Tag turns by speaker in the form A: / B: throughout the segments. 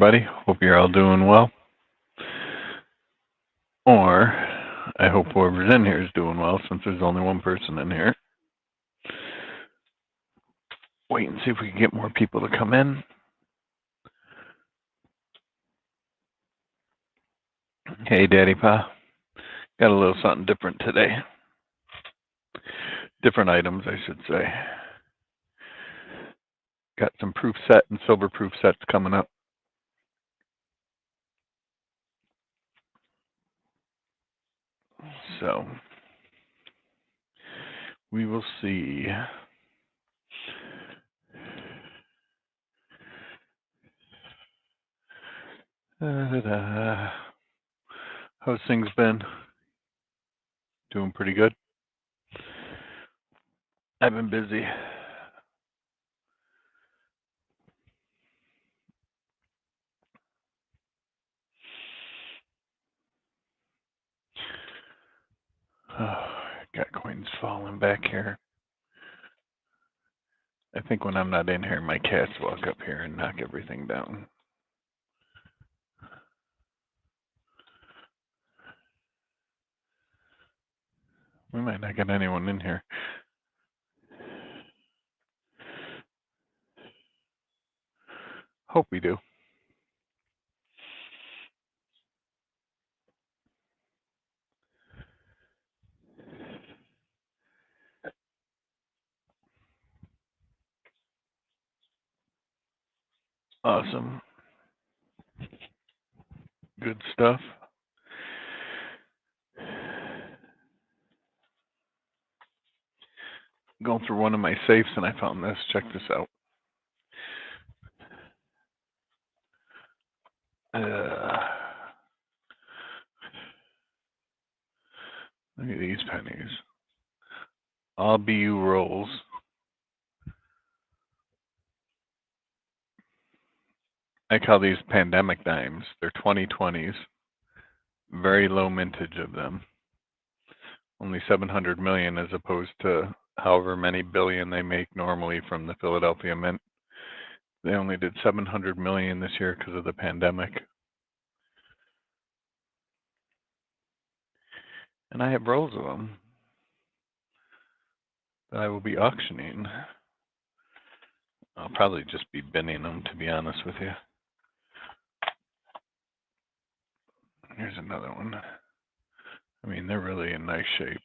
A: everybody. Hope you're all doing well. Or, I hope whoever's in here is doing well, since there's only one person in here. Wait and see if we can get more people to come in. Hey, Daddy Pa. Got a little something different today. Different items, I should say. Got some proof set and silver proof sets coming up. So, we will see. How's things been? Doing pretty good. I've been busy. Got coins falling back here. I think when I'm not in here, my cats walk up here and knock everything down. We might not get anyone in here. Hope we do. Awesome. Good stuff. Going through one of my safes and I found this. Check this out. Look at these pennies. All BU rolls. I call these pandemic dimes. They're 2020s. Very low mintage of them. Only 700 million as opposed to however many billion they make normally from the Philadelphia Mint. They only did 700 million this year because of the pandemic. And I have rolls of them that I will be auctioning. I'll probably just be binning them, to be honest with you. Here's another one. I mean, they're really in nice shape.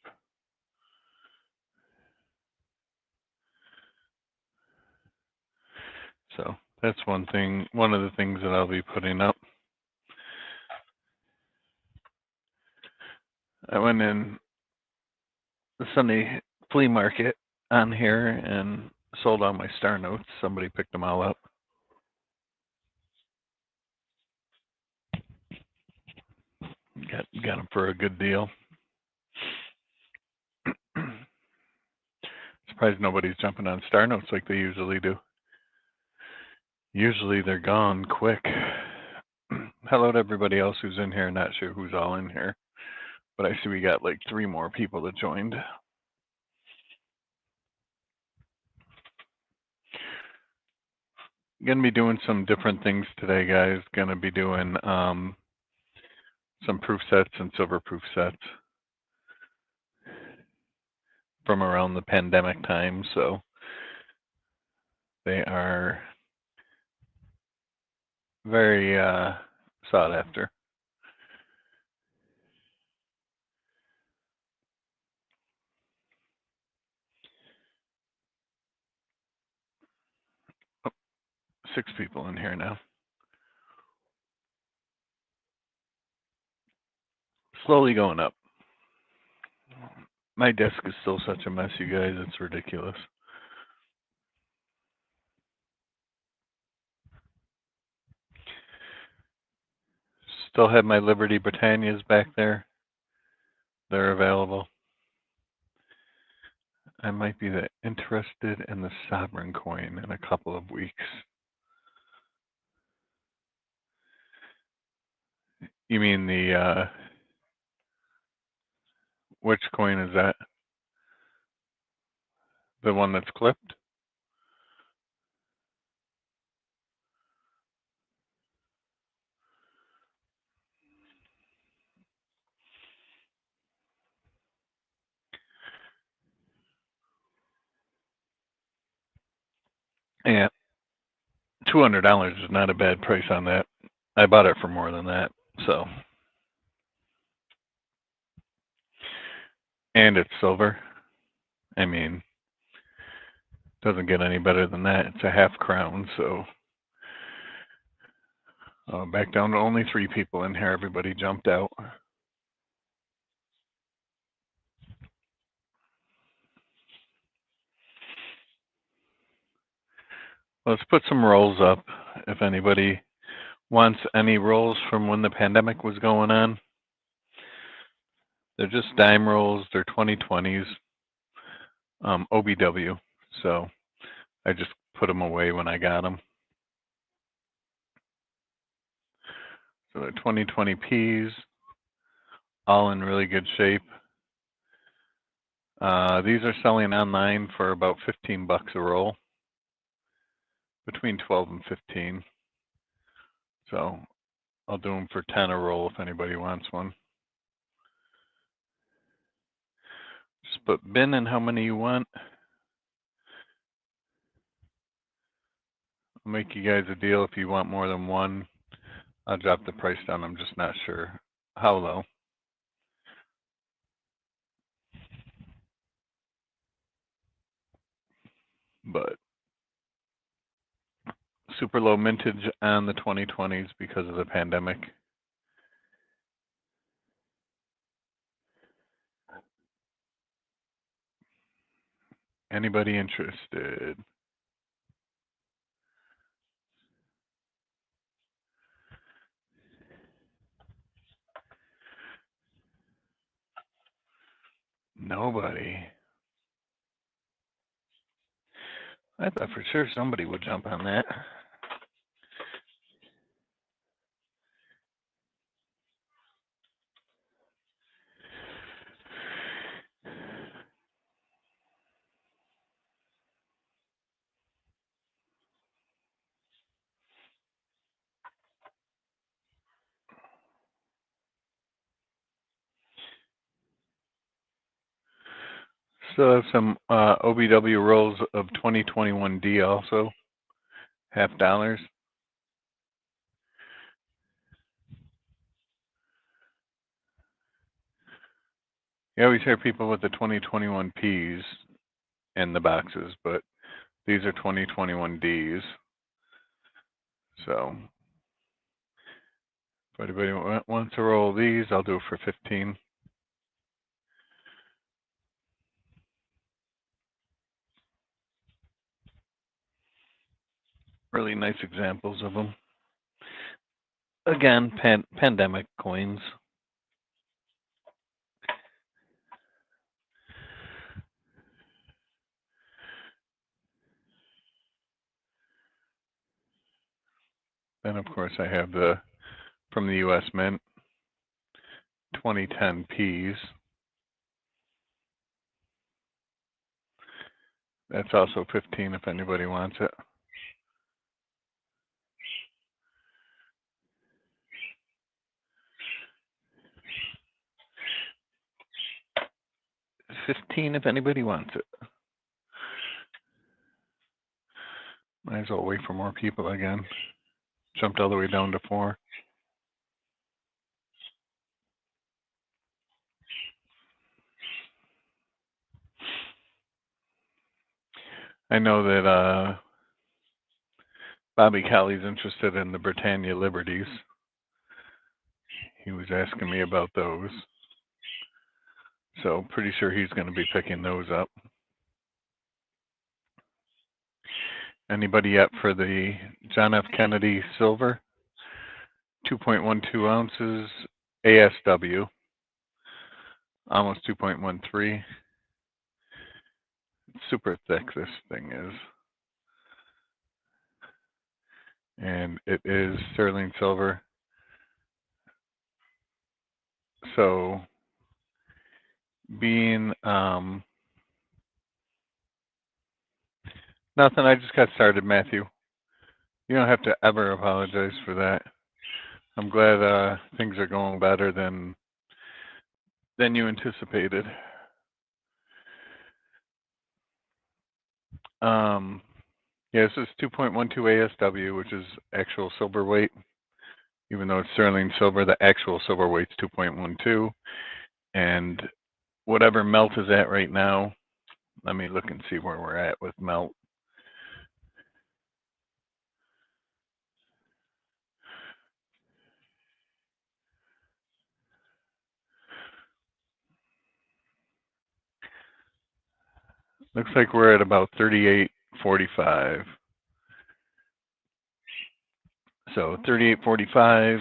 A: So that's one thing, one of the things that I'll be putting up. I went in the Sunday flea market on here and sold all my star notes. Somebody picked them all up. Got them for a good deal. Surprised nobody's jumping on star notes like they usually do. Usually they're gone quick. Hello to everybody else who's in here. Not sure who's all in here, but I see we got like 3 more people that joined. Gonna be doing some different things today, guys. Gonna be doing some proof sets and silver proof sets from around the pandemic time, so they are very sought after. Oh, 6 people in here now. Slowly going up. My desk is still such a mess, you guys. It's ridiculous. Still have my Liberty Britannias back there. They're available. I might be interested in the sovereign coin in a couple of weeks. You mean the which coin is that? The one that's clipped? And $200 is not a bad price on that. I bought it for more than that, so. And it's silver. I mean, doesn't get any better than that. It's a half crown, so. Back down to only 3 people in here. Everybody jumped out. Let's put some rolls up if anybody wants any rolls from when the pandemic was going on. They're just dime rolls. They're 2020s, OBW. So I just put them away when I got them. So they're 2020 Ps, all in really good shape. These are selling online for about 15 bucks a roll, between 12 and 15. So I'll do them for 10 a roll if anybody wants one. Just put bin and how many you want. I'll make you guys a deal if you want more than one. I'll drop the price down. I'm just not sure how low. But super low mintage on the 2020s because of the pandemic. Anybody interested? Nobody. I thought for sure somebody would jump on that. Still have some OBW rolls of 2021D also, $50. You always hear people with the 2021 Ps in the boxes, but these are 2021 Ds. So if anybody wants to roll these, I'll do it for 15. Really nice examples of them. Again, pandemic coins. Then of course I have the from the US Mint 2010 Ps. That's also 15 if anybody wants it. $15 if anybody wants it. Might as well wait for more people again. Jumped all the way down to 4. I know that Bobby Callie's interested in the Britannia Liberties. He was asking me about those. So pretty sure he's going to be picking those up. Anybody up for the John F. Kennedy silver? 2.12 ounces ASW. Almost 2.13. Super thick this thing is. And it is sterling silver. So being nothing, I just got started, Matthew. You don't have to ever apologize for that. I'm glad things are going better than you anticipated. Yeah, this is 2.12 ASW, which is actual silver weight. Even though it's sterling silver, the actual silver weight's 2.12. And whatever melt is at right now, let me look and see where we're at with melt. Looks like we're at about 38.45. So 38.45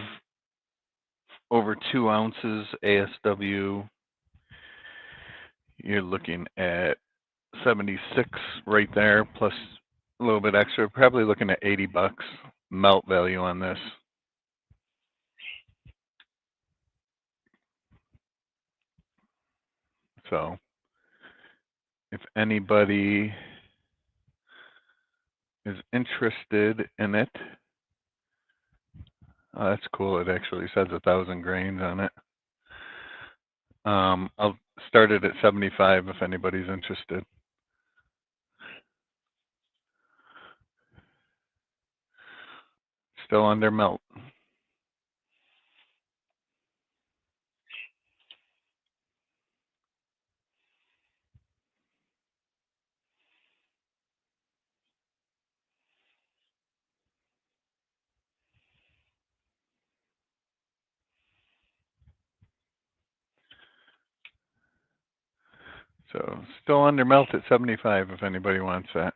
A: over 2 ounces ASW, you're looking at 76 right there, plus a little bit extra, probably looking at $80 melt value on this. So if anybody is interested in it, oh, that's cool. It actually says 1,000 grains on it. I'll start it at 75 if anybody's interested. Still under melt. So still under melt at 75 if anybody wants that.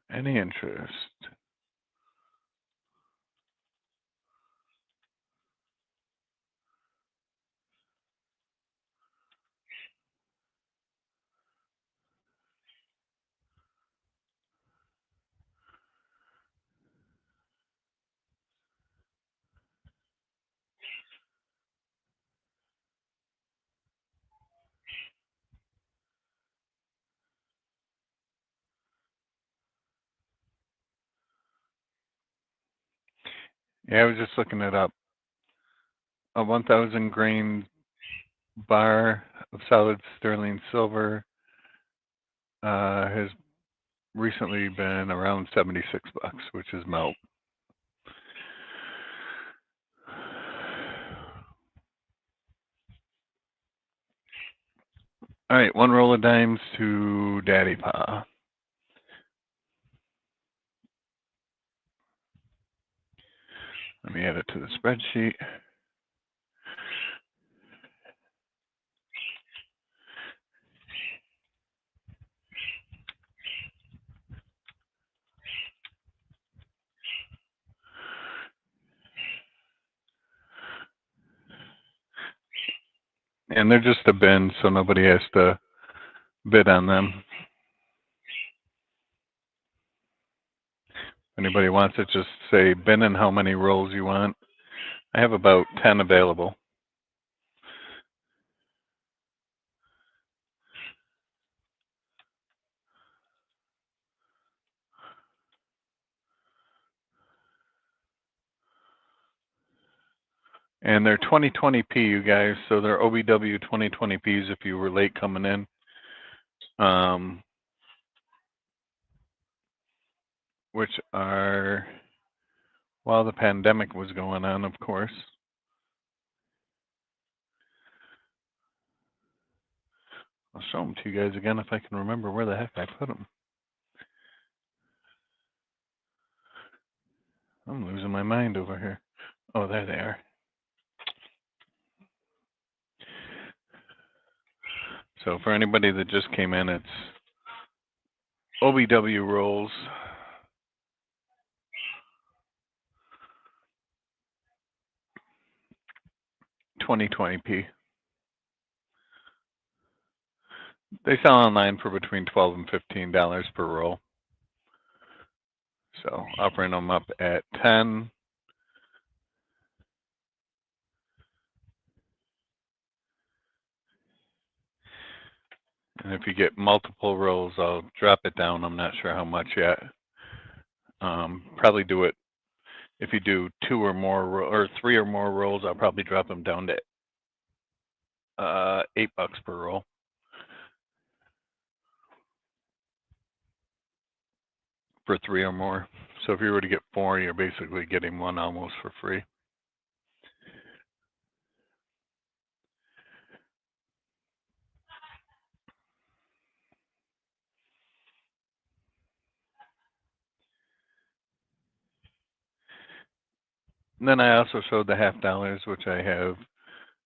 A: Any interest? Yeah, I was just looking it up. A 1,000 grain bar of solid sterling silver has recently been around $76, which is melt. All right, 1 roll of dimes to Daddy Pa. Let me add it to the spreadsheet. And they're just a bin, so nobody has to bid on them. Anybody wants it, just say bin and how many rolls you want. I have about 10 available. And they're 2020p, you guys, so they're OBW 2020ps if you were late coming in. Which are, while the pandemic was going on, of course. I'll show them to you guys again if I can remember where the heck I put them. I'm losing my mind over here. Oh, there they are. So for anybody that just came in, it's OBW rolls. $20.20p. They sell online for between $12 and $15 per roll. So I'll bring them up at 10. And if you get multiple rows, I'll drop it down. I'm not sure how much yet. Probably do it if you do 2 or more or 3 or more rolls. I'll probably drop them down to $8 per roll. For 3 or more. So if you were to get 4, you're basically getting 1 almost for free. And then I also showed the half dollars, which I have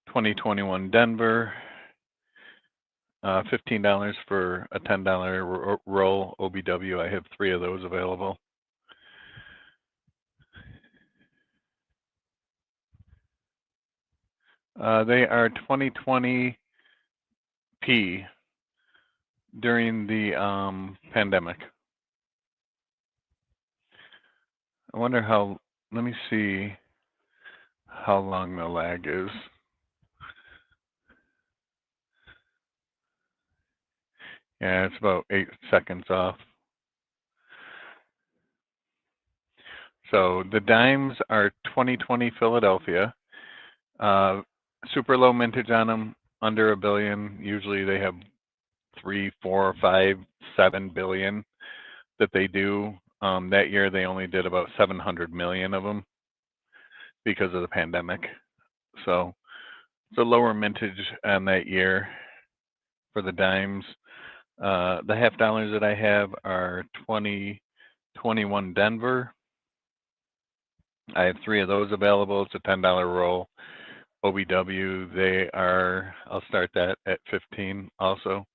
A: 2021 Denver, $15 for a $10 roll OBW. I have 3 of those available. They are 2020 P during the pandemic. I wonder how, let me see how long the lag is. Yeah, it's about 8 seconds off. So the dimes are 2020 Philadelphia. Super low mintage on them, under $1 billion. Usually they have 3, 4, 5, 7 billion that they do. That year they only did about 700 million of them because of the pandemic. So it's a lower mintage on that year for the dimes. The half dollars that I have are 2021 Denver. I have 3 of those available. It's a $10 roll. OBW, they are, I'll start that at 15 also.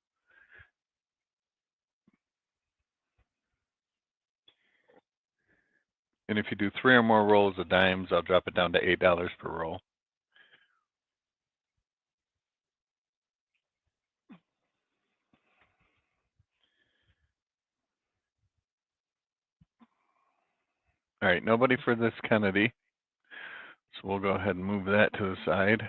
A: And if you do 3 or more rolls of dimes, I'll drop it down to $8 per roll. All right, nobody for this Kennedy. So we'll go ahead and move that to the side.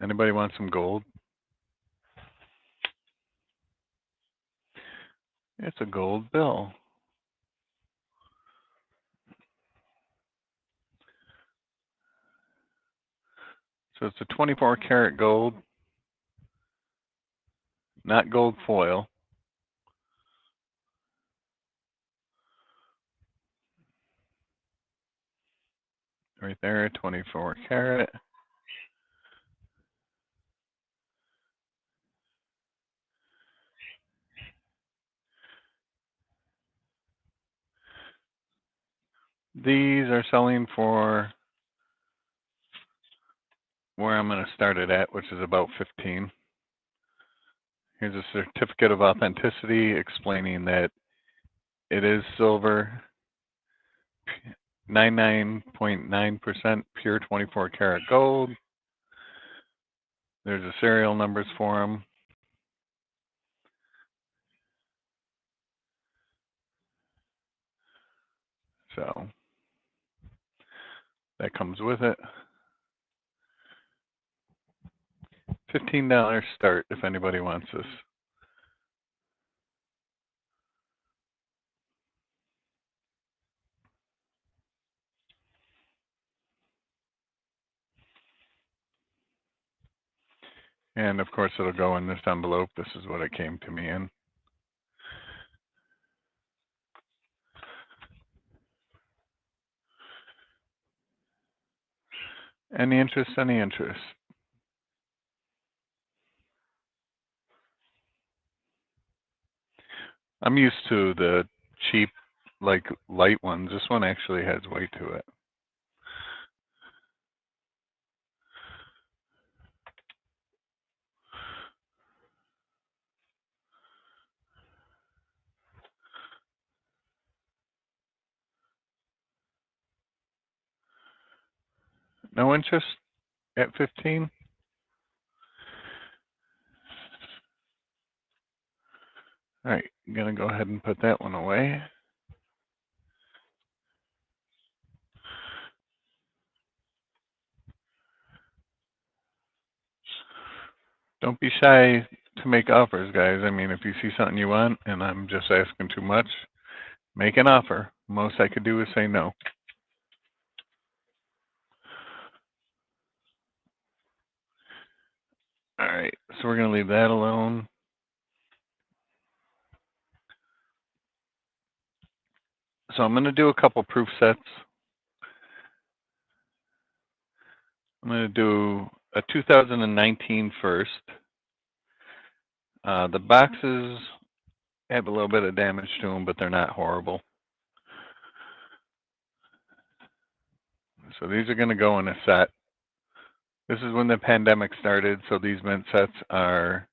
A: Anybody want some gold? It's a gold bill. So it's a 24 karat gold, not gold foil. Right there, 24 karat. These are selling for where I'm going to start it at, which is about 15. Here's a certificate of authenticity explaining that it is silver, 99.9% pure 24 karat gold. There's the serial numbers for them. So that comes with it. $15 start if anybody wants this. And of course it'll go in this envelope. This is what it came to me in. Any interest, any interest? I'm used to the cheap, like light ones. This one actually has weight to it. No interest at 15? All right, I'm gonna go ahead and put that one away. Don't be shy to make offers, guys. I mean, if you see something you want and I'm just asking too much, make an offer. Most I could do is say no. All right, so we're going to leave that alone. So I'm going to do a couple proof sets. I'm going to do a 2019 first. The boxes have a little bit of damage to them, but they're not horrible. So these are going to go in a set. This is when the pandemic started, so these mint sets are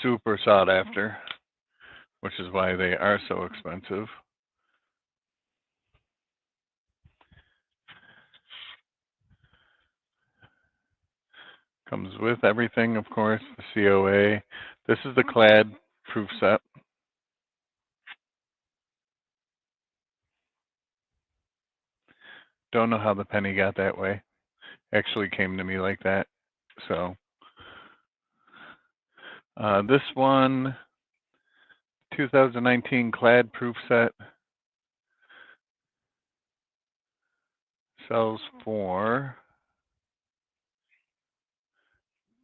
A: super sought after, which is why they are so expensive. Comes with everything, of course, the COA. This is the clad proof set. Don't know how the penny got that way. Actually came to me like that. So this one, 2019 clad proof set, sells for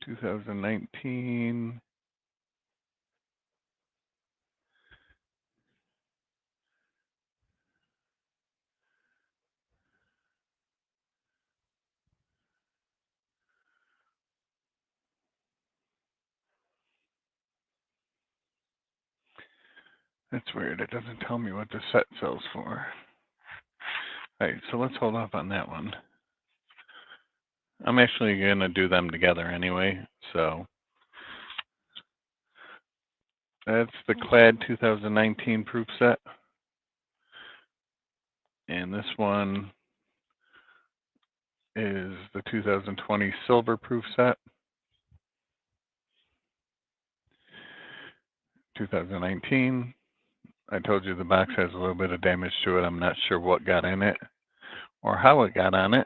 A: 2019. That's weird. It doesn't tell me what the set sells for. All right, so let's hold off on that one. I'm actually going to do them together anyway. So that's the clad 2019 proof set. And this one is the 2020 silver proof set. 2019. I told you the box has a little bit of damage to it. I'm not sure what got in it or how it got on it.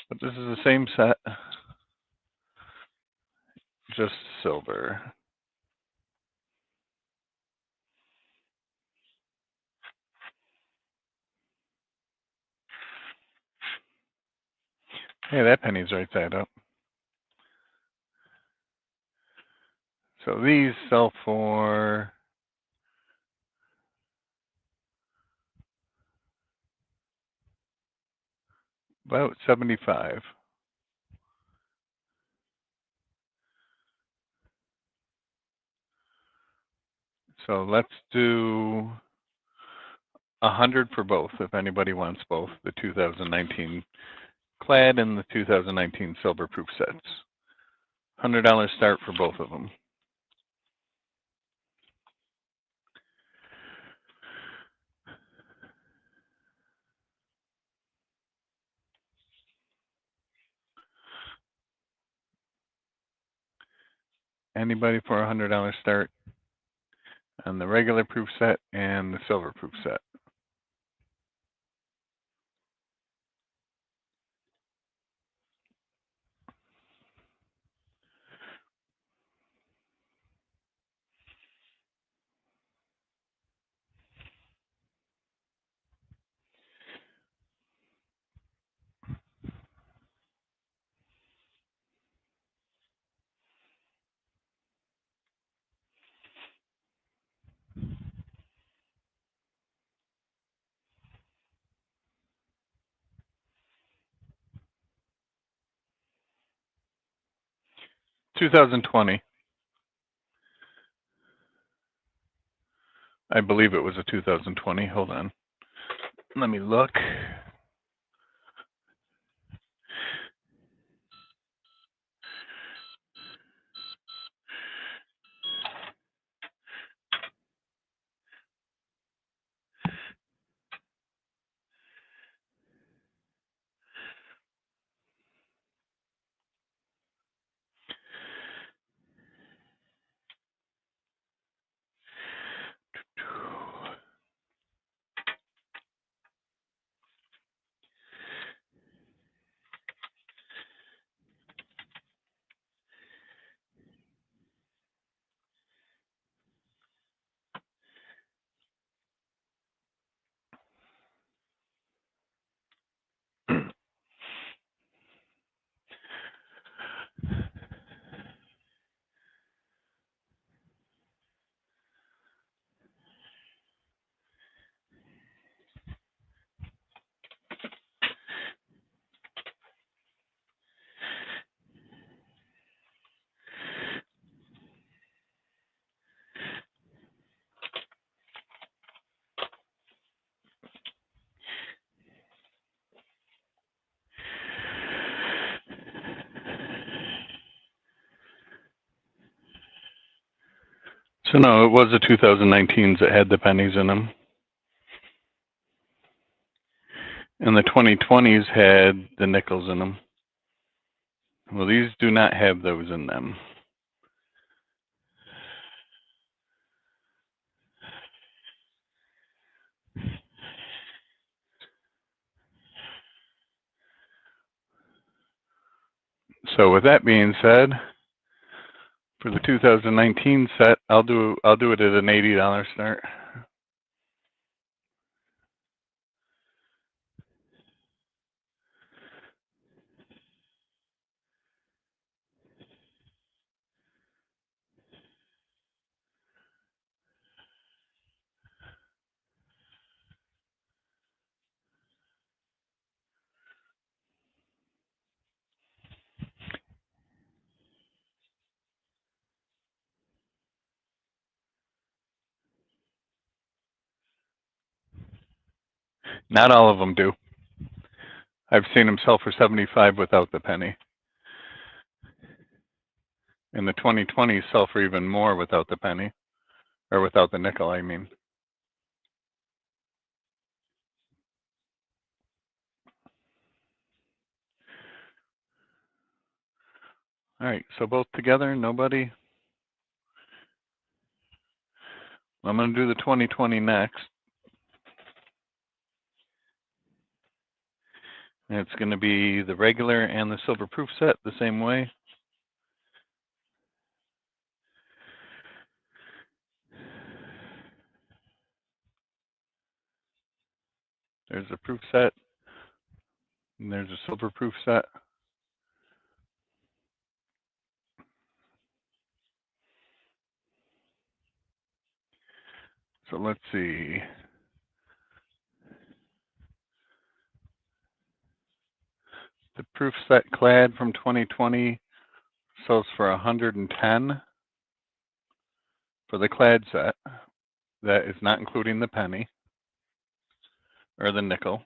A: But this is the same set, just silver. Hey, that penny's right side up. So these sell for about 75. So let's do 100 for both, if anybody wants both, the 2019 clad and the 2019 silver proof sets. $100 start for both of them. Anybody for a $100 start on the regular proof set and the silver proof set? $2,020. I believe it was a 2020. Hold on. Let me look. So no, it was the 2019s that had the pennies in them. And the 2020s had the nickels in them. Well, these do not have those in them. So with that being said, for the 2019 set, I'll do it at an $80 start. Not all of them do. I've seen them sell for 75 without the penny. And the 2020s sell for even more without the penny, or without the nickel, I mean. All right, so both together, nobody? I'm going to do the 2020 next. And it's going to be the regular and the silver proof set the same way. There's a proof set, and there's a silver proof set. So let's see. The proof set clad from 2020 sells for 110 for the clad set. That is not including the penny or the nickel.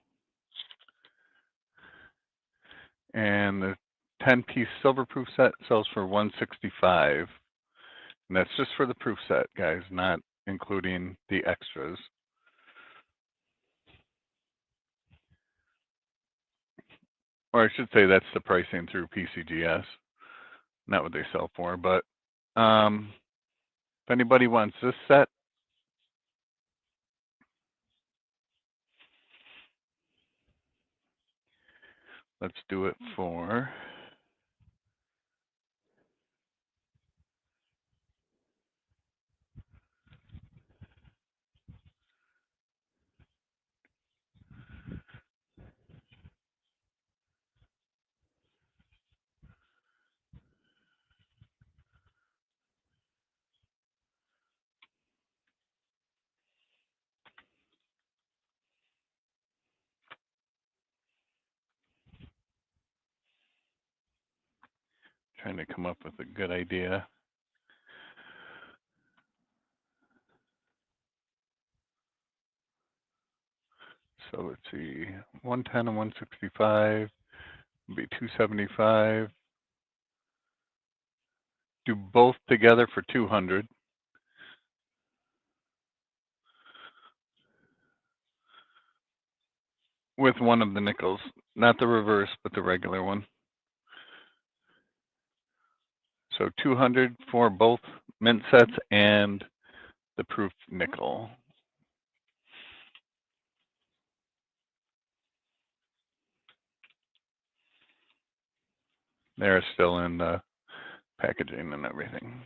A: And the 10-piece silver proof set sells for 165. And that's just for the proof set, guys, not including the extras. Or I should say that's the pricing through PCGS, not what they sell for. But if anybody wants this set, let's do it for trying to come up with a good idea. So let's see, 110 and 165 would be 275. Do both together for 200. With one of the nickels, not the reverse, but the regular one. So 200 for both mint sets and the proof nickel. They're still in the packaging and everything.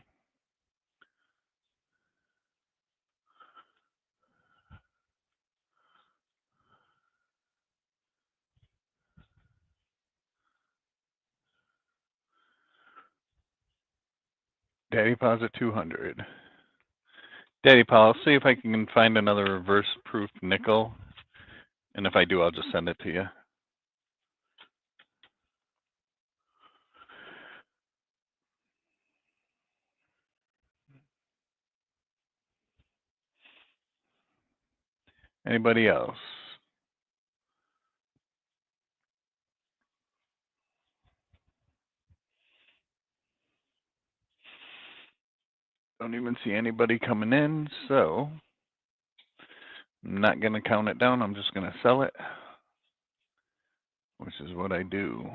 A: Daddy Paws at 200. Daddy Paw, I'll see if I can find another reverse proof nickel. And if I do, I'll just send it to you. Anybody else? Don't even see anybody coming in, so I'm not going to count it down. I'm just going to sell it, which is what I do.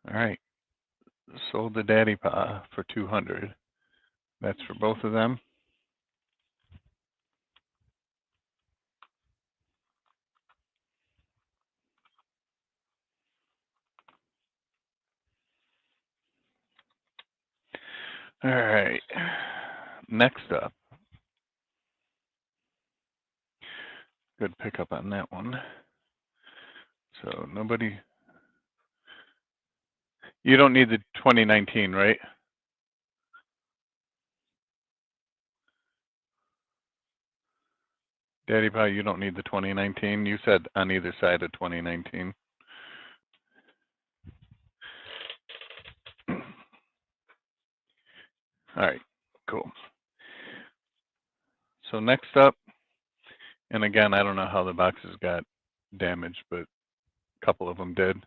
A: All right, sold the Daddy Pa for 200. That's for both of them. All right, next up. Good pickup on that one. So nobody, you don't need the 2019, right? Daddy Pa, you don't need the 2019. You said on either side of 2019. All right, cool. So next up, and again, I don't know how the boxes got damaged, but a couple of them did.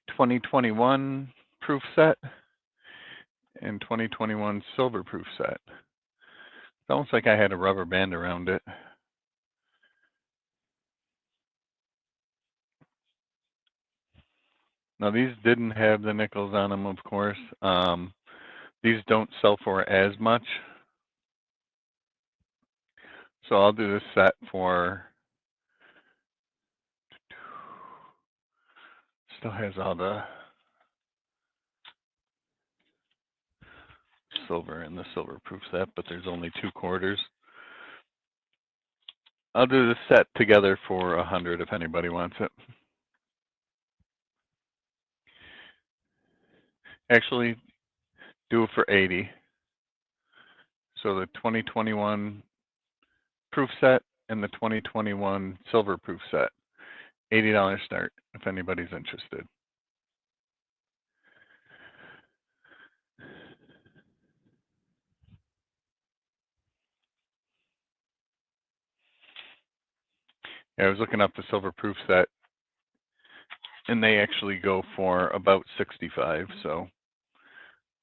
A: 2021 proof set and 2021 silver proof set. It's almost like I had a rubber band around it. Now these didn't have the nickels on them, of course. These don't sell for as much. So I'll do this set for, still has all the silver in the silver proof set, but there's only 2 quarters. I'll do this set together for 100 if anybody wants it. Actually, do it for 80. So the 2021 proof set and the 2021 silver proof set. $80 start if anybody's interested. Yeah, I was looking up the silver proof set, and they actually go for about 65. So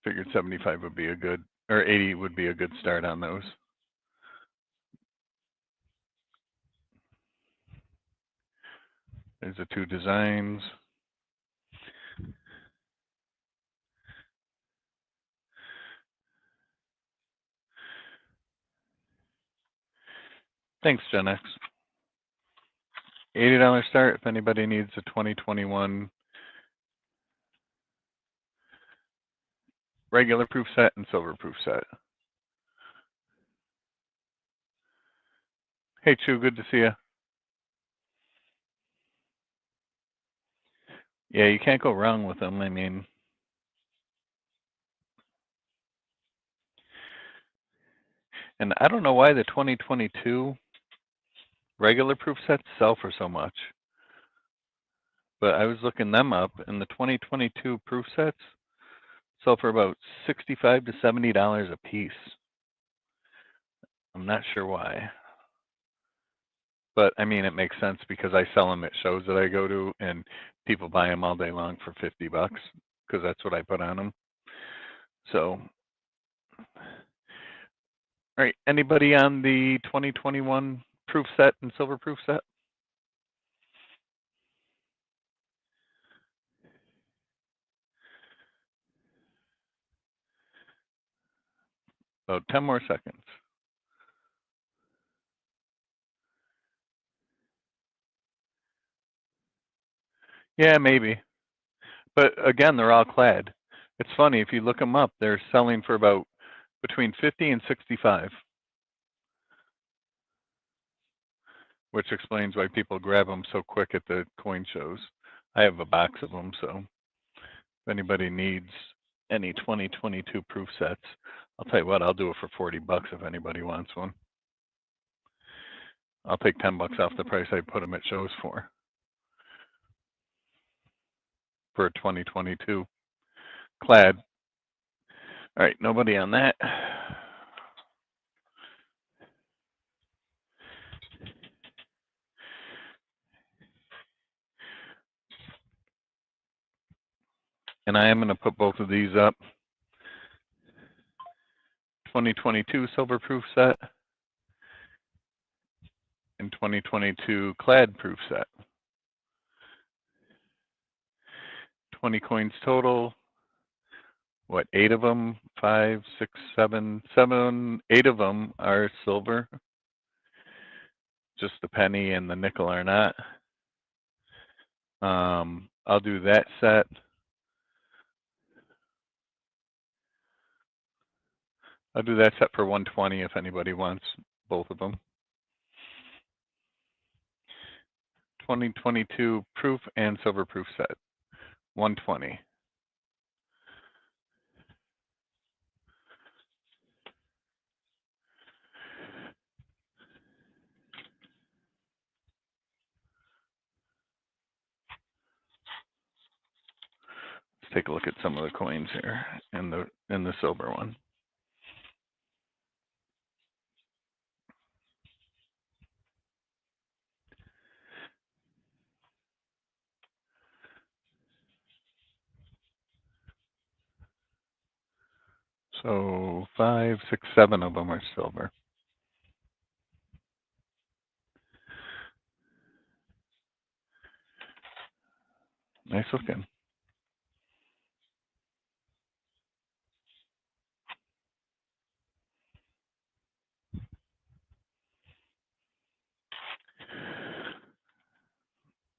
A: figured 75 would be a good, or 80 would be a good start on those. There's the 2 designs. Thanks, Gen X. $80 start if anybody needs a 2021 regular proof set and silver proof set. Hey, Chu, good to see you. Yeah, you can't go wrong with them. I mean, and I don't know why the 2022 regular proof sets sell for so much. But I was looking them up, and the 2022 proof sets sell for about $65 to $70 a piece. I'm not sure why. But I mean, it makes sense because I sell them at shows that I go to, and people buy them all day long for $50 because that's what I put on them. So, all right, anybody on the 2021 proof set and silver proof set? About 10 more seconds. Yeah, maybe. But again, they're all clad. It's funny, if you look them up, they're selling for about between 50 and 65, which explains why people grab them so quick at the coin shows. I have a box of them, so if anybody needs any 2022 proof sets, I'll tell you what, I'll do it for $40 if anybody wants one. I'll take $10 off the price I put them at shows for 2022 clad. All right, nobody on that. And I am going to put both of these up. 2022 silver proof set and 2022 clad proof set. 20 coins total. What, 8 of them? 5, 6, 7, 8 of them are silver. Just the penny and the nickel are not. I'll do that set. I'll do that set for 120 if anybody wants both of them. 2022 proof and silver proof set, 120. Let's take a look at some of the coins here in the silver one. So 5, 6, 7 of them are silver. Nice looking.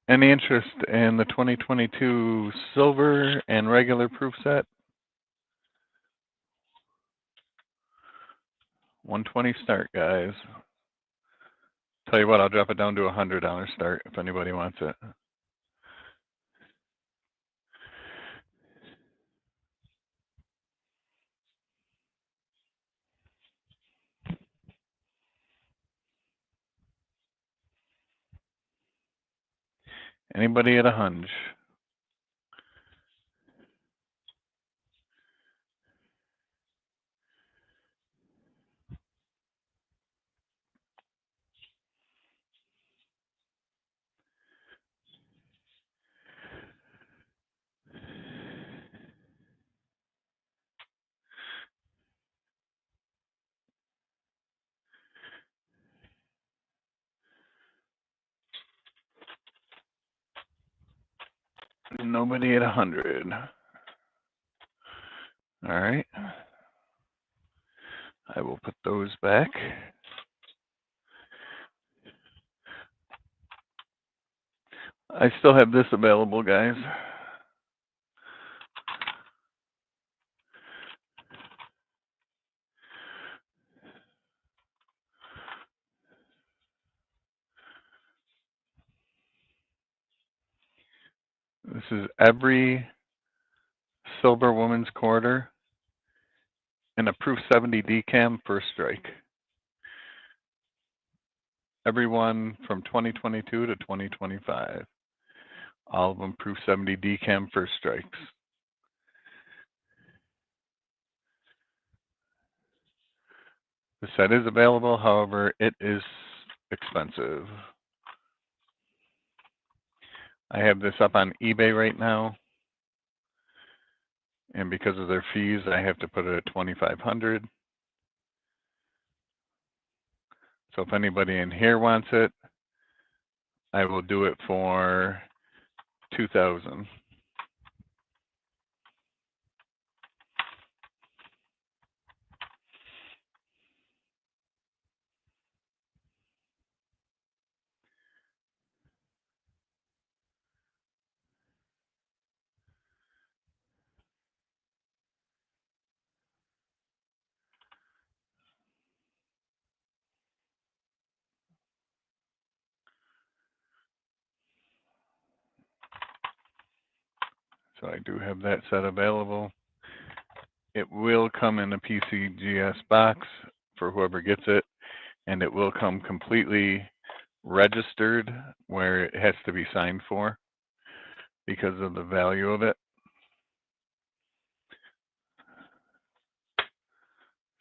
A: Any interest in the 2022 silver and regular proof set? 120 start, guys. Tell you what, I'll drop it down to $100 start if anybody wants it. Anybody at a hunch? Nobody at 100. All right. I will put those back. I still have this available, guys. This is every silver woman's quarter and a proof 70 decam first strike. Everyone from 2022 to 2025. All of them proof 70 decam first strikes. The set is available, however, it is expensive. I have this up on eBay right now, and because of their fees, I have to put it at $2,500. So if anybody in here wants it, I will do it for $2,000. So I do have that set available. It will come in a PCGS box for whoever gets it, and it will come completely registered where it has to be signed for because of the value of it.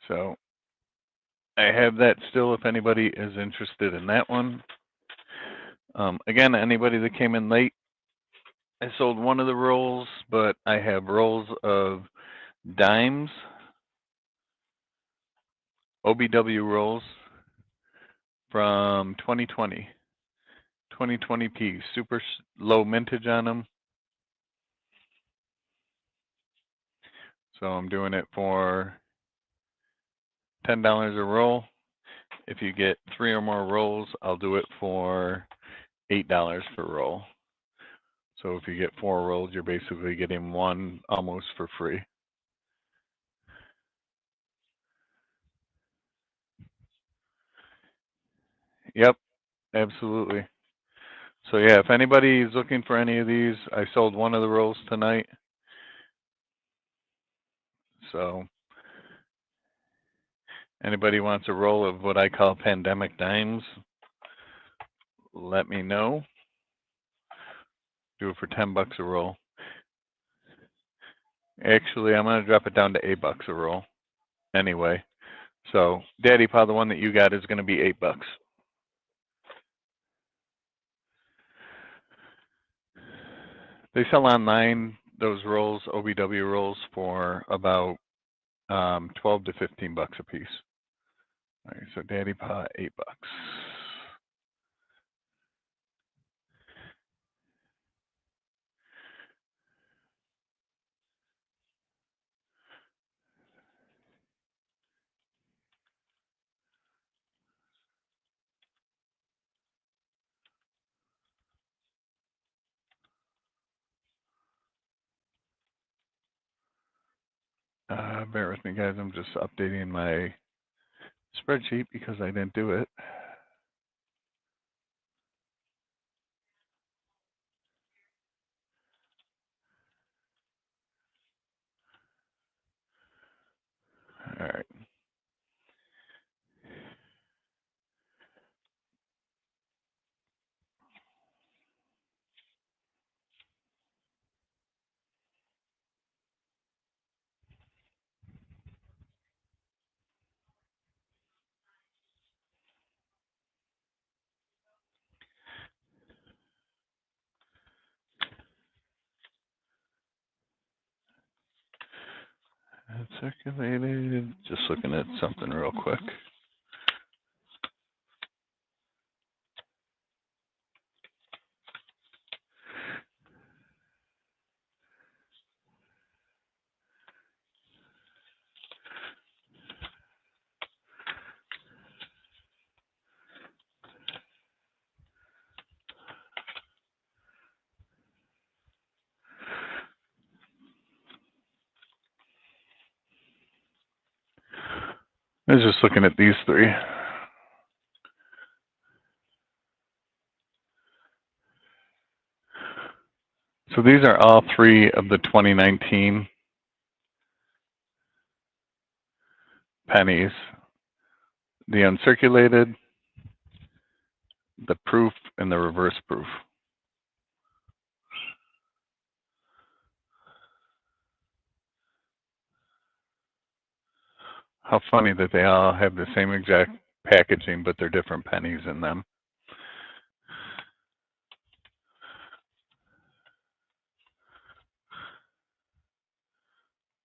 A: So I have that still if anybody is interested in that one. Again, anybody that came in late, I sold one of the rolls, but I have rolls of dimes, OBW rolls from 2020, 2020p, super low mintage on them. So I'm doing it for $10 a roll. If you get 3 or more rolls, I'll do it for $8 per roll. So if you get 4 rolls, you're basically getting 1 almost for free. Yep, absolutely. So yeah, if anybody is looking for any of these, I sold one of the rolls tonight. So anybody wants a roll of what I call pandemic dimes, let me know. Do it for $10 a roll. Actually, I'm gonna drop it down to $8 a roll. Anyway, so Daddy Paw, the one that you got is gonna be $8. They sell online those rolls, OBW rolls, for about 12 to $15 a piece. All right, so Daddy Paw, $8. Bear with me, guys. I'm just updating my spreadsheet because I didn't do it. All right. Circulated. Just looking at something real quick. I was just looking at these 3. So these are all 3 of the 2019 pennies. The uncirculated, the proof, and the reverse proof. How funny that they all have the same exact packaging, but they're different pennies in them.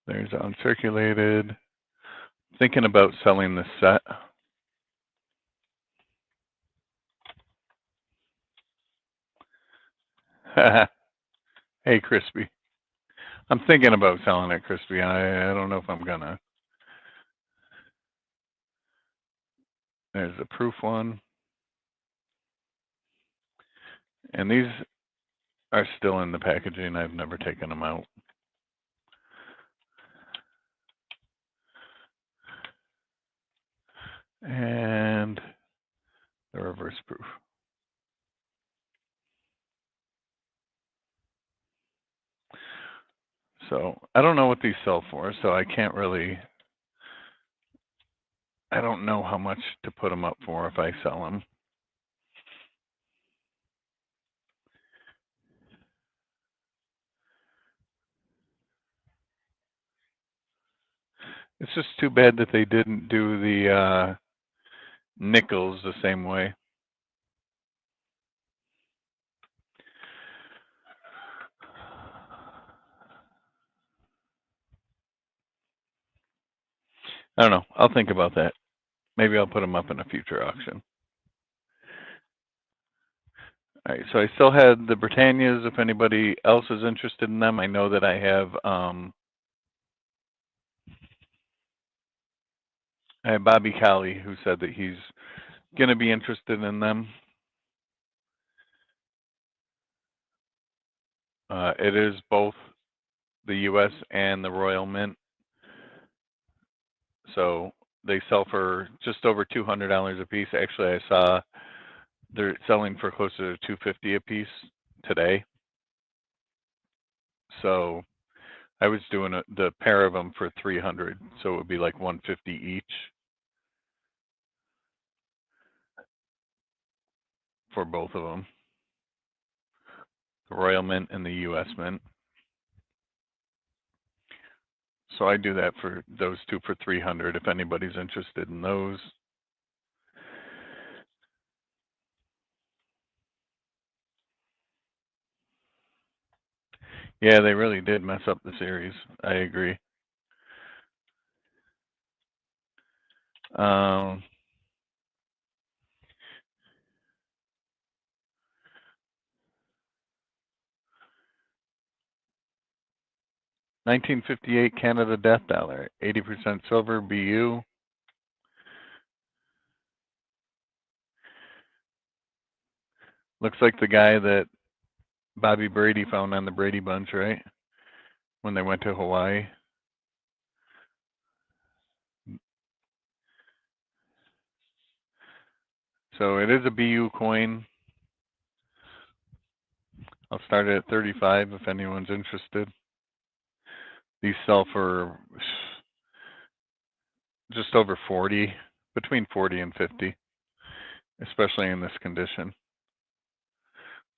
A: There's uncirculated. Thinking about selling this set. Hey, Crispy. I'm thinking about selling it, Crispy. I don't know if I'm gonna. There's a proof one. And these are still in the packaging. I've never taken them out. And the reverse proof. So I don't know what these sell for, so I can't really, I don't know how much to put them up for if I sell them. It's just too bad that they didn't do the nickels the same way. I don't know. I'll think about that. Maybe I'll put them up in a future auction. All right, so I still had the Britannias. If anybody else is interested in them, I know that I have Bobby Callie who said that he's going to be interested in them. It is both the U.S. and the Royal Mint. So they sell for just over $200 a piece. Actually, I saw they're selling for closer to $250 a piece today. So I was doing the pair of them for $300, so it would be like $150 each for both of them, the Royal Mint and the U.S. Mint. So I do that for those two for $300 if anybody's interested in those. Yeah, they really did mess up the series. I agree. 1958 Canada Death Dollar, 80% silver, BU. Looks like the guy that Bobby Brady found on the Brady Bunch, right? When they went to Hawaii. So it is a BU coin. I'll start it at 35 if anyone's interested. These sell for just over 40, between 40 and 50, especially in this condition.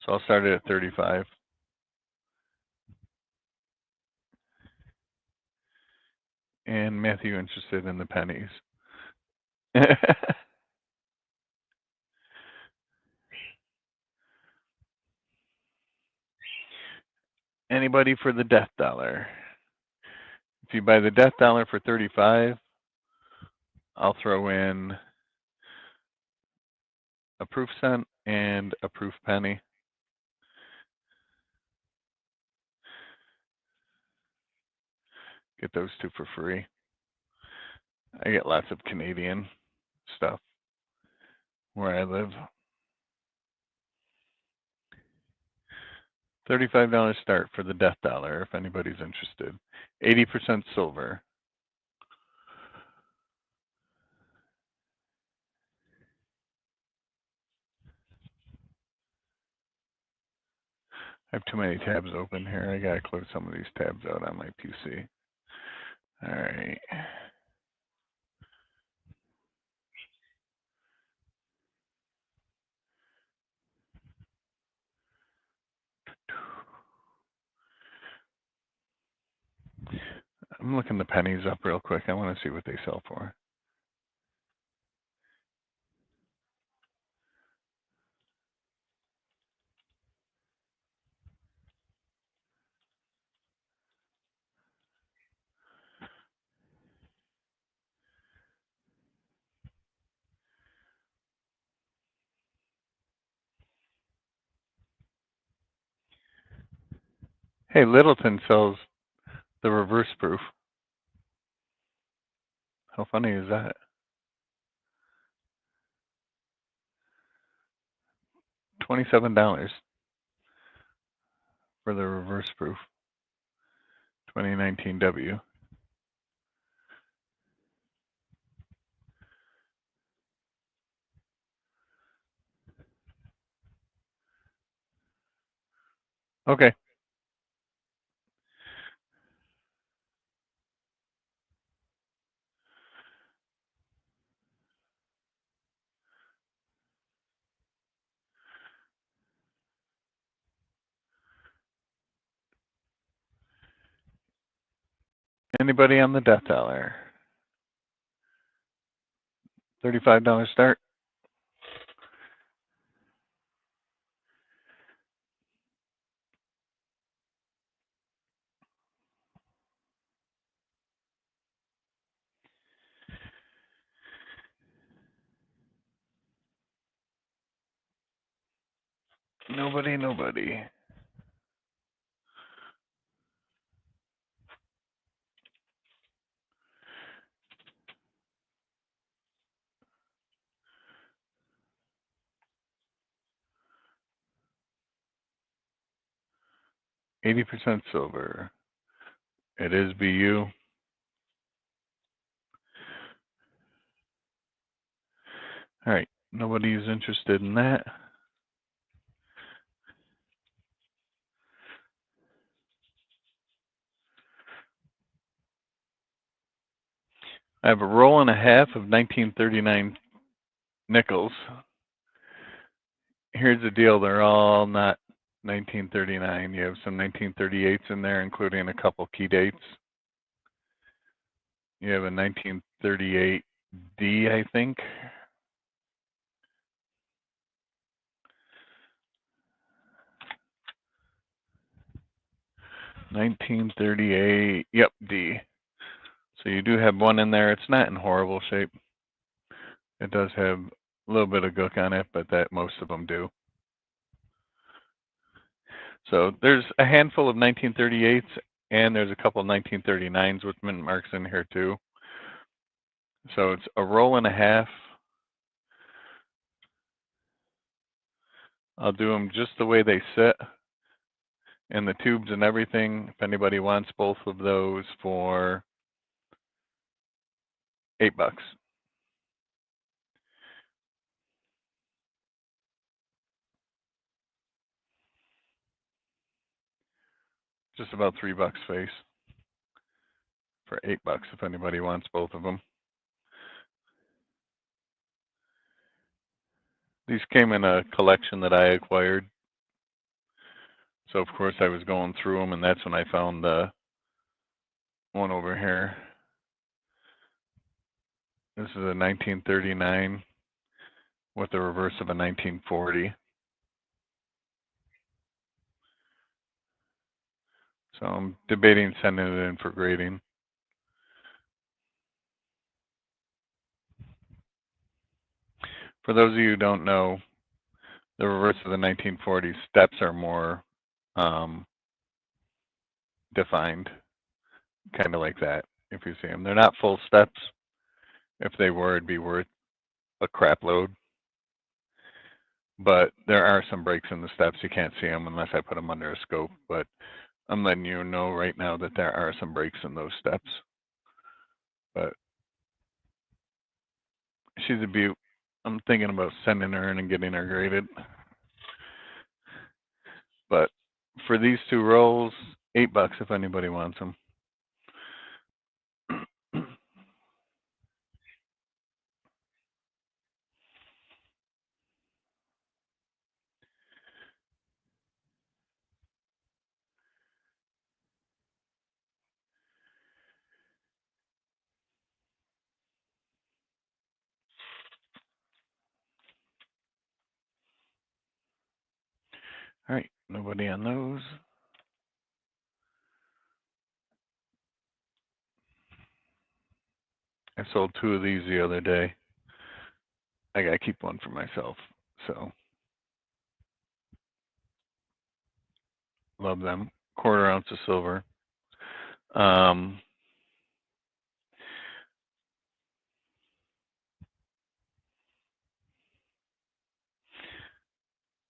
A: So I'll start it at 35. And Matthew interested in the pennies. Anybody for the death dollar? If you buy the death dollar for 35, I'll throw in a proof cent and a proof penny. Get those two for free. I get lots of Canadian stuff where I live. $35 start for the death dollar if anybody's interested. 80% silver. I have too many tabs open here. I gotta close some of these tabs out on my PC. All right. I'm looking the pennies up real quick. I want to see what they sell for. Hey, Littleton sells the reverse proof. How funny is that? $27 for the reverse proof. 2019 W. Okay. Anybody on the death dollar? $35 start. Nobody. 80% silver. It is BU. All right, nobody's interested in that. I have a roll and a half of 1939 nickels. Here's the deal, they're all not 1939. You have some 1938s in there, including a couple key dates. You have a 1938D, I think. $1938, yep, D. So you do have one in there. It's not in horrible shape. It does have a little bit of gook on it, but that most of them do. So there's a handful of 1938s, and there's a couple of 1939s with mint marks in here too. So it's a roll and a half. I'll do them just the way they sit, and the tubes and everything. If anybody wants both of those for $8. Just about $3 face for $8 if anybody wants both of them. These came in a collection that I acquired. So of course I was going through them, and that's when I found the one over here. This is a 1939 with the reverse of a 1940. So I'm debating sending it in for grading. For those of you who don't know, the reverse of the 1940 steps are more defined, kind of like that, if you see them. They're not full steps. If they were, it'd be worth a crap load. But there are some breaks in the steps. You can't see them unless I put them under a scope. But I'm letting you know right now that there are some breaks in those steps. But she's a beaut. I'm thinking about sending her in and getting her graded. But for these two rolls, $8 if anybody wants them. All right, nobody on those. I sold 2 of these the other day. I gotta keep one for myself, so love them. 1/4 ounce of silver.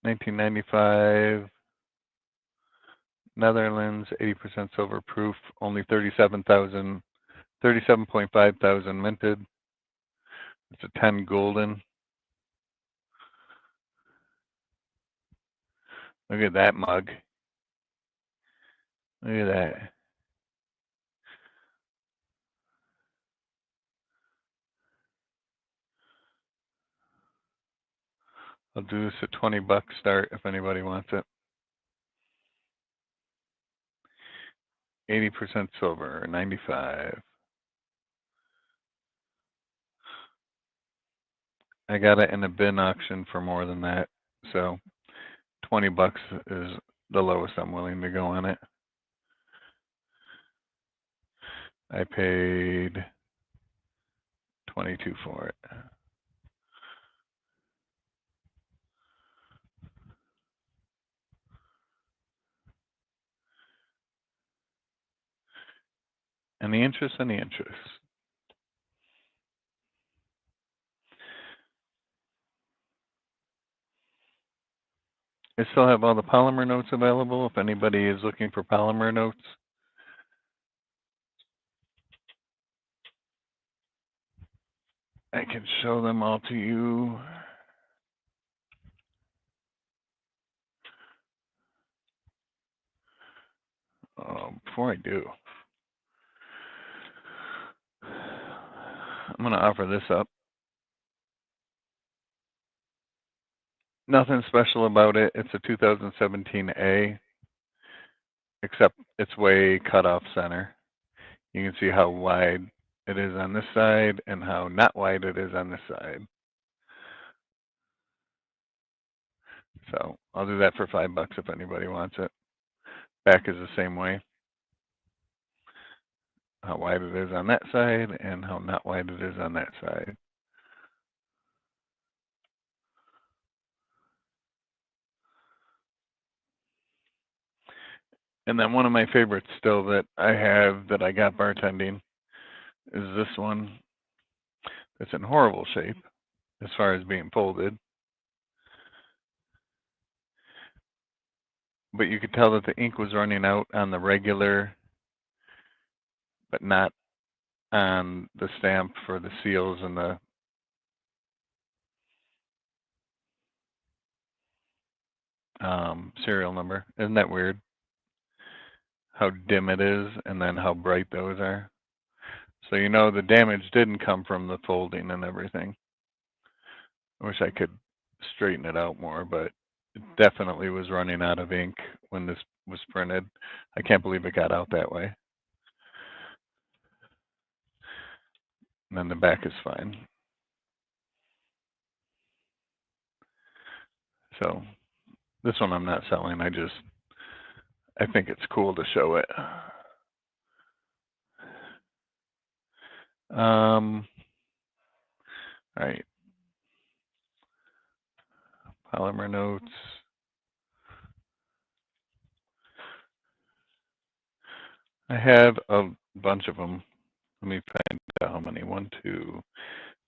A: 1995 Netherlands, 80% silver proof, only 37.5 thousand minted. It's a 10 golden. Look at that mug. Look at that. I'll do this at $20 start if anybody wants it. 80% silver, 95. I got it in a bin auction for more than that, so $20 is the lowest I'm willing to go on it. I paid $22 for it. And the interest and the interest. I still have all the polymer notes available if anybody is looking for polymer notes. I can show them all to you. Before I do, I'm going to offer this up. Nothing special about it. It's a 2017A, except it's way cut off center. You can see how wide it is on this side and how not wide it is on this side. So I'll do that for $5 if anybody wants it. Back is the same way. How wide it is on that side and how not wide it is on that side. And then one of my favorites still that I have that I got bartending is this one. It's in horrible shape as far as being folded. But you could tell that the ink was running out on the regular, but not on the stamp for the seals and the serial number. Isn't that weird? How dim it is and then how bright those are. So you know the damage didn't come from the folding and everything. I wish I could straighten it out more, but it definitely was running out of ink when this was printed. I can't believe it got out that way. And then the back is fine. So this one I'm not selling. I think it's cool to show it. All right. Polymer notes. I have a bunch of them. Let me find out how many. 1, 2,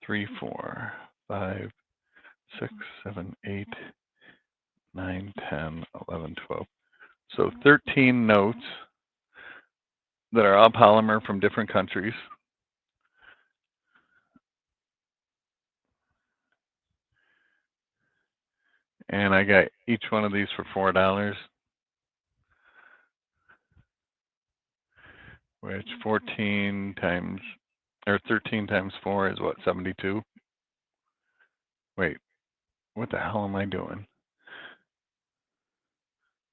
A: 3, 4, 5, 6, 7, 8, 9, 10, 11, 12. So 13 notes that are all polymer from different countries. And I got each one of these for $4, which 14 times, or 13 times 4 is what, 72? Wait, what the hell am I doing?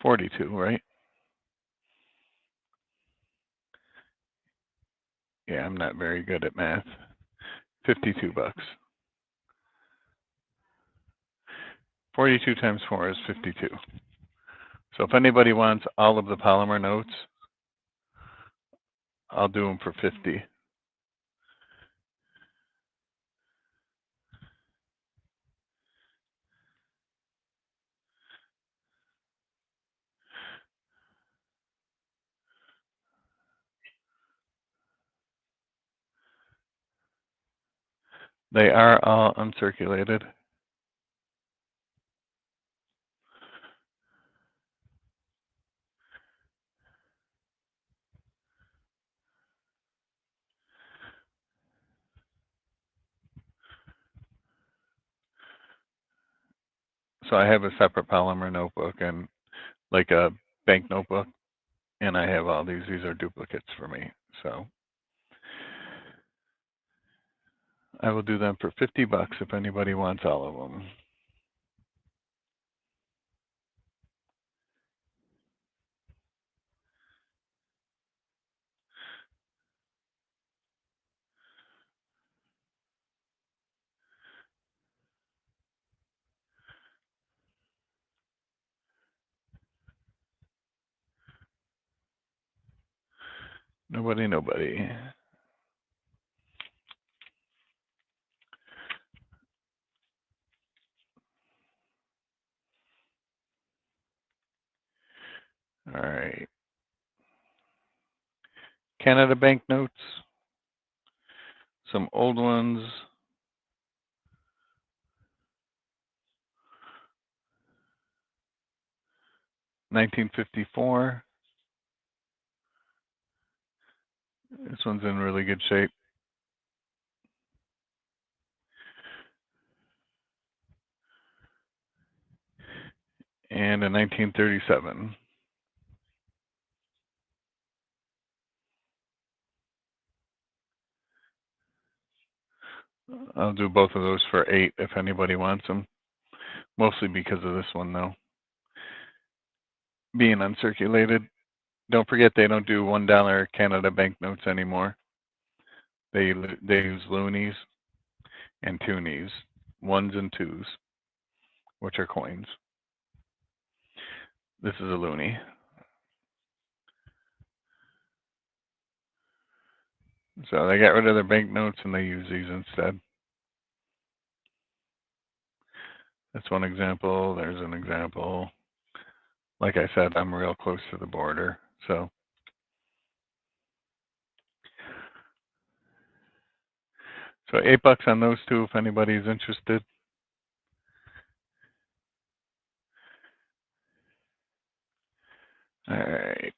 A: 42, right? Yeah, I'm not very good at math. $52. 42 times 4 is 52. So if anybody wants all of the polymer notes, I'll do them for 50. They are all uncirculated. So I have a separate polymer notebook and like a bank notebook, and I have all these. These are duplicates for me. So I will do them for $50 if anybody wants all of them. Nobody. All right. Canada banknotes, some old ones. $1954. This one's in really good shape. And a 1937. I'll do both of those for $8 if anybody wants them. Mostly because of this one, though. Being uncirculated. Don't forget they don't do $1 Canada banknotes anymore. They use loonies and toonies, ones and twos, which are coins. This is a loonie. So they got rid of their banknotes and they use these instead. That's one example. There's an example. Like I said, I'm real close to the border, so. So $8 on those two if anybody's interested. All right.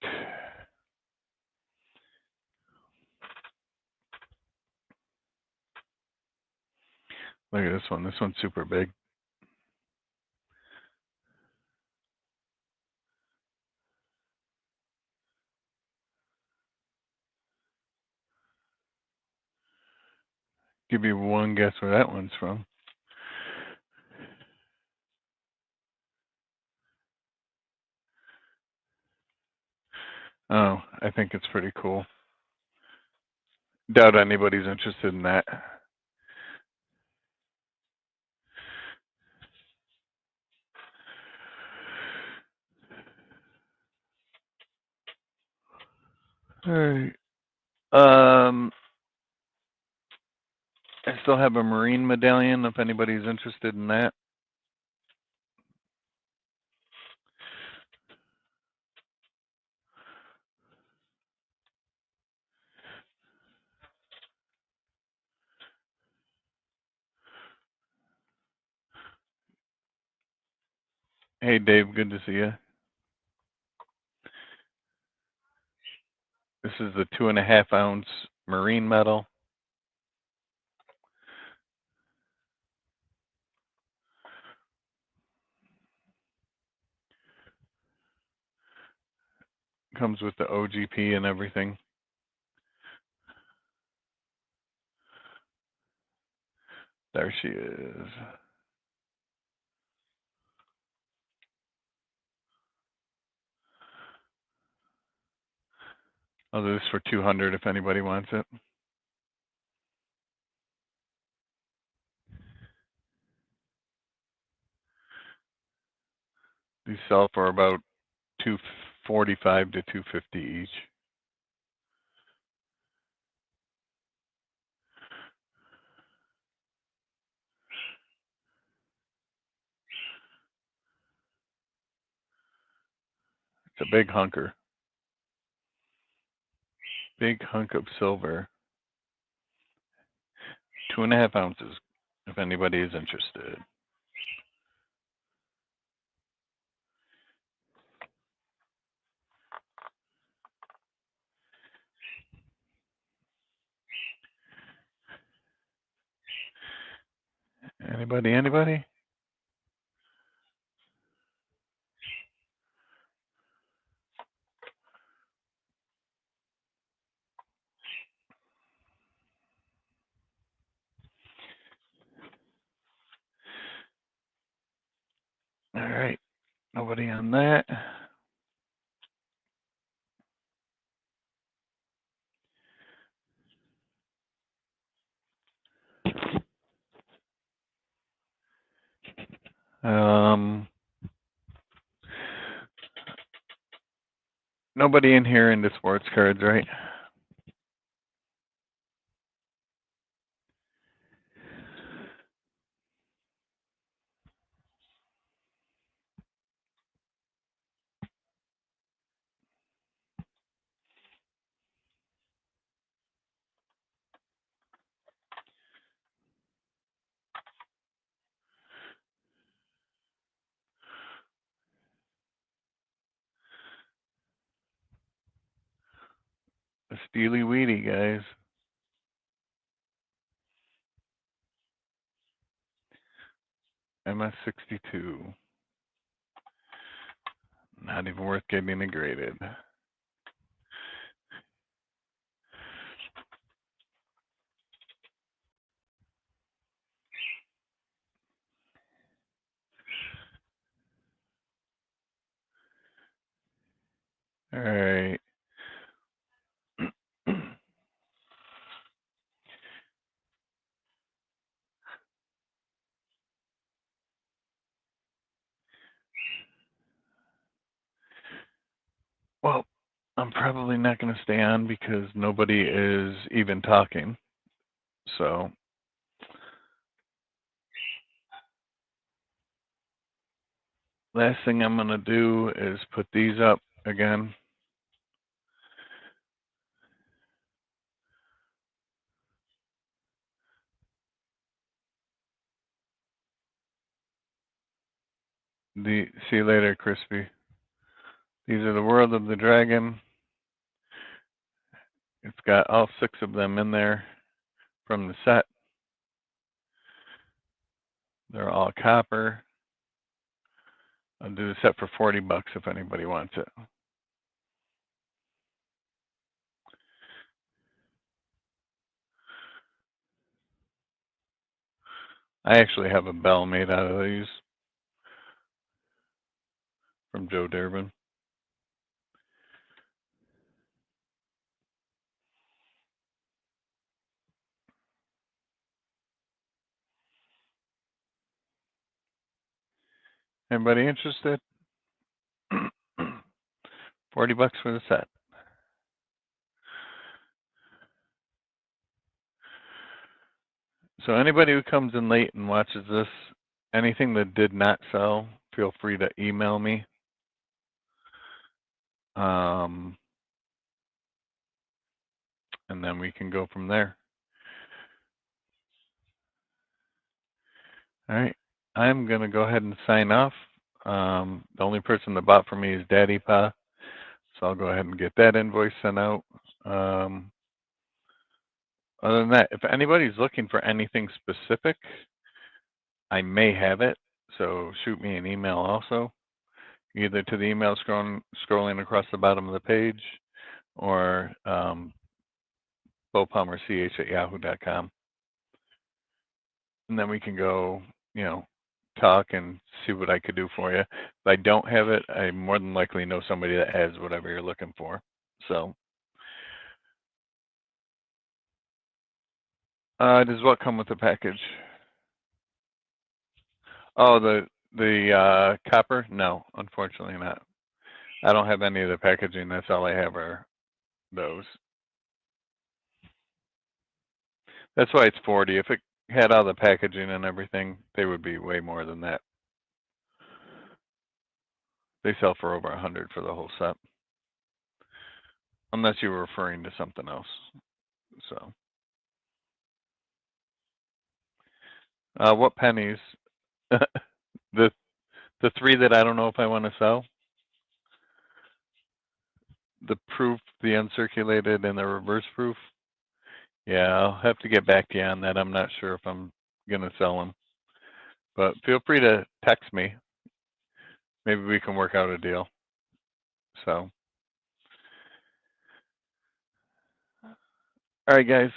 A: Look at this one. This one's super big. Give you one guess where that one's from. Oh, I think it's pretty cool. Doubt anybody's interested in that. All right. I still have a Marine medallion if anybody's interested in that. Hey, Dave, good to see you. This is the 2.5 ounce Marine medal. Comes with the OGP and everything. There she is. I'll do this for $200 if anybody wants it. These sell for about $245 to $250 each. It's a big hunker. Big hunk of silver. 2.5 ounces, if anybody is interested. Anybody? All right, nobody on that. Nobody in here into sports cards, right? Steely Weedy, guys. MS62. Not even worth getting it graded. All right. Well, I'm probably not going to stay on because nobody is even talking. So last thing I'm going to do is put these up again. See you later, Crispy. These are the World of the Dragon. It's got all 6 of them in there from the set. They're all copper. I'll do the set for $40 if anybody wants it. I actually have a bell made out of these from Joe Durbin. Anybody interested? $40 for the set. So anybody who comes in late and watches this, anything that did not sell, feel free to email me. And then we can go from there. All right. I'm going to go ahead and sign off. The only person that bought for me is Daddy Pa. So I'll go ahead and get that invoice sent out. Other than that, if anybody's looking for anything specific, I may have it. So shoot me an email also, either to the email scrolling across the bottom of the page or BeauPalmerCH@yahoo.com. And then we can go, talk and see what I could do for you. If I don't have it, I more than likely know somebody that has whatever you're looking for. So, does what come with the package? Oh, the copper? No, unfortunately not. I don't have any of the packaging. That's all I have are those. That's why it's 40. If it had all the packaging and everything, they would be way more than that. They sell for over 100 for the whole set. Unless you were referring to something else. So, what pennies? the 3 that I don't know if I want to sell. The proof, the uncirculated, and the reverse proof. Yeah, I'll have to get back to you on that. I'm not sure if I'm gonna sell them, but feel free to text me. Maybe we can work out a deal. So, all right, guys,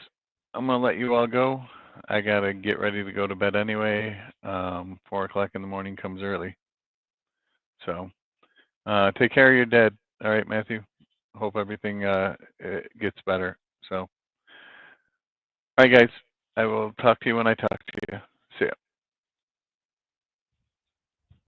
A: I'm gonna let you all go. I gotta get ready to go to bed anyway. 4 o'clock in the morning comes early. So, take care of your dad. All right, Matthew. Hope everything gets better. So, all right, guys. I will talk to you when I talk to you.